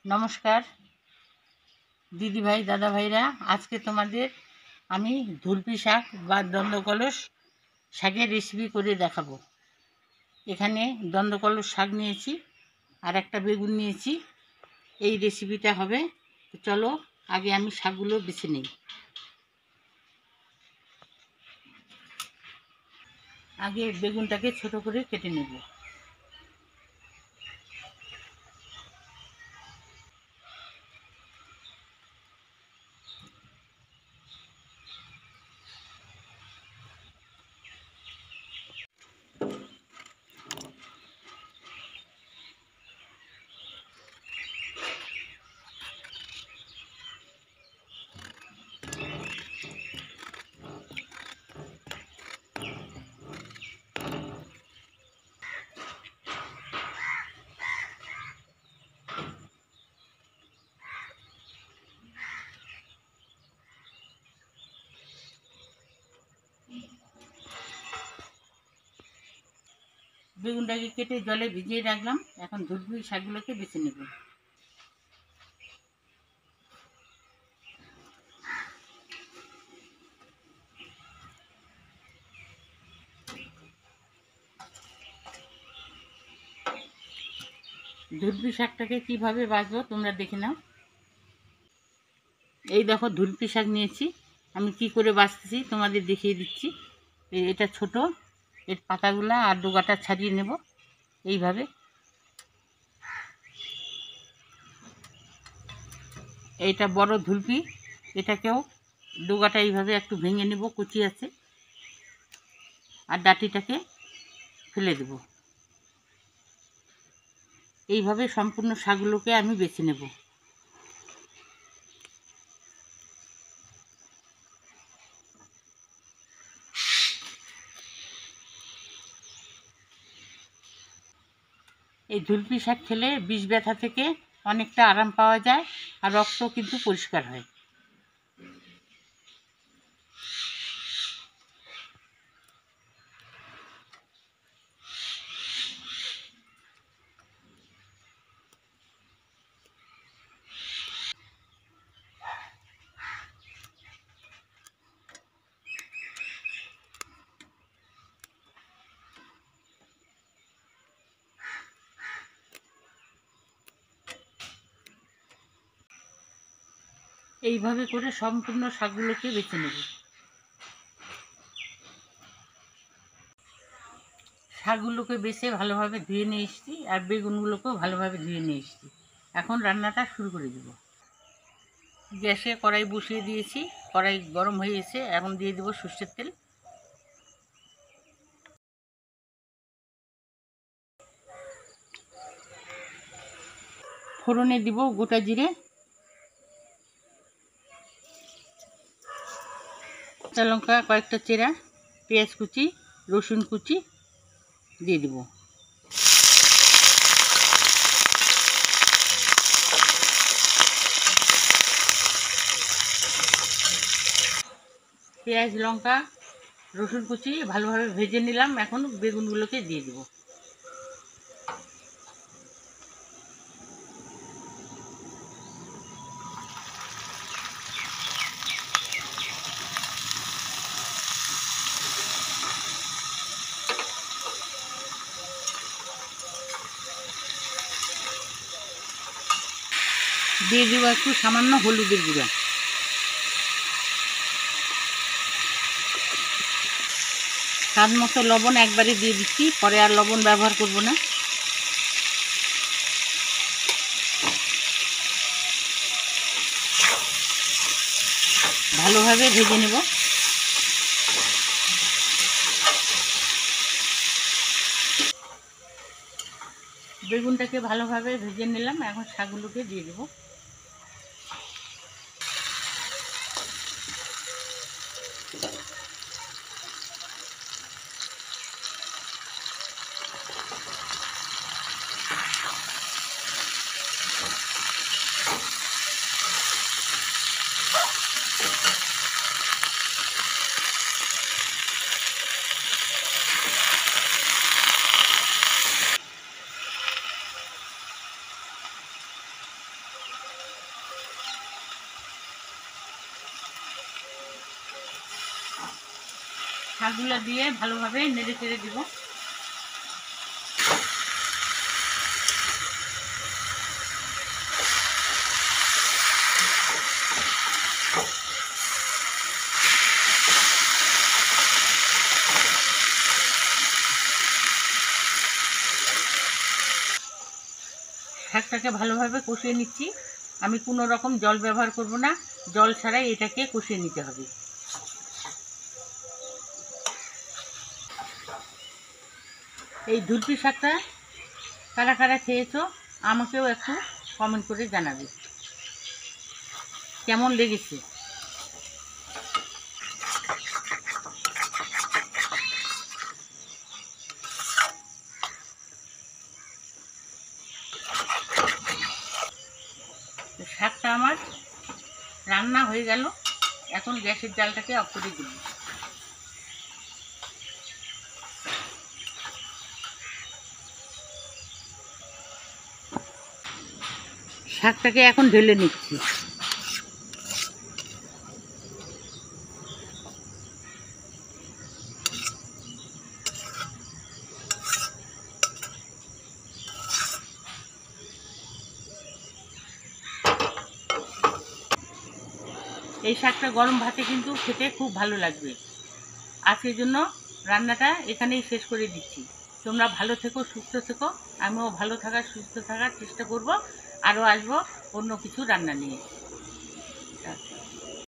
নমস্কার দিদি ভাই দাদা ভাইরা, আজকে তোমাদের আমি ধুলপি শাক বা দন্দকলস শাকের রেসিপি করে দেখাবো। এখানে দন্দকলস শাক নিয়েছি আর একটা বেগুন নিয়েছি। এই রেসিপিটা হবে। তো চলো আগে আমি শাকগুলো বেছে নিই। আগে বেগুনটাকে ছোট করে কেটে নেব। বেগুনটাকে কেটে জলে ভিজিয়ে রাখলাম। এখন ধুলপি শাকগুলোকে বেছে নেব। ধুলপি শাকটাকে কিভাবে বাছবো তোমরা দেখে নাও। এই দেখো ধুলপি শাক নিয়েছি, আমি কি করে বাছতেছি তোমাদের দেখিয়ে দিচ্ছি। এটা ছোট, এর পাতাগুলা আর ডোগাটা ছাড়িয়ে নেব এইভাবে। এইটা বড় ধুলপি, এটাকেও ডোগাটা এইভাবে একটু ভেঙে নেব, কুচি আছে, আর ডাঁটিটাকে ফেলে দেব। এইভাবে সম্পূর্ণ শাকগুলোকে আমি বেছে নেব। এই ধুলপি শাক খেলে বিষ ব্যথা থেকে অনেকটা আরাম পাওয়া যায়, আর রক্ত কিন্তু পরিষ্কার হয়। এইভাবে করে সম্পূর্ণ শাকগুলোকে বেছে নেব। শাকগুলোকে বেছে ভালোভাবে ধুয়ে নিয়ে এসেছি, আর বেগুনগুলোকেও ভালোভাবে ধুয়ে নিয়ে এসেছি। এখন রান্নাটা শুরু করে দেব। গ্যাসে কড়াই বসিয়ে দিয়েছি, কড়াই গরম হয়ে গেছে। এখন দিয়ে দেবো সর্ষের তেল। ফোড়নে দিব গোটা জিরে, কাঁচা লঙ্কা কয়েকটা চেরা, পেঁয়াজ কুচি, রসুন কুচি দিয়ে দেব। পেঁয়াজ লঙ্কা রসুন কুচি ভালোভাবে ভেজে নিলাম। এখন বেগুনগুলোকে দিয়ে দেব। দিয়ে দেবো একটু সামান্য হলুদের গুঁড়া। স্বাদ মতো লবণ একবারে দিয়ে দিচ্ছি, পরে আর লবণ ব্যবহার করব না। ভালোভাবে ভেজে নেব। বেগুনটাকে ভালোভাবে ভেজে নিলাম। এখন শাকগুলোকে দিয়ে দেবো। শাকগুলো দিয়ে ভালোভাবে নেড়ে চেড়ে দিব। শাকটাকে ভালোভাবে কষিয়ে নিচ্ছি। আমি কোনো রকম জল ব্যবহার করব না, জল ছাড়াই এটাকে কষিয়ে নিতে হবে। এই ধুলপি শাকটা কারা কারা খেয়েছো আমাকেও একটু কমেন্ট করে জানাবে কেমন লেগেছে। শাকটা আমার রান্না হয়ে গেল, এখন গ্যাসের জালটাকে অফ করে দিই। শাকটাকে এখন ঢেলে নিচ্ছি। এই শাকটা গরম ভাতে কিন্তু খেতে খুব ভালো লাগবে। আজকের জন্য রান্নাটা এখানেই শেষ করে দিচ্ছি। তোমরা ভালো থেকো, সুস্থ থেকো। আমিও ভালো থাকার সুস্থ থাকার চেষ্টা করব। আরও আসবো অন্য কিছু রান্না নিয়ে।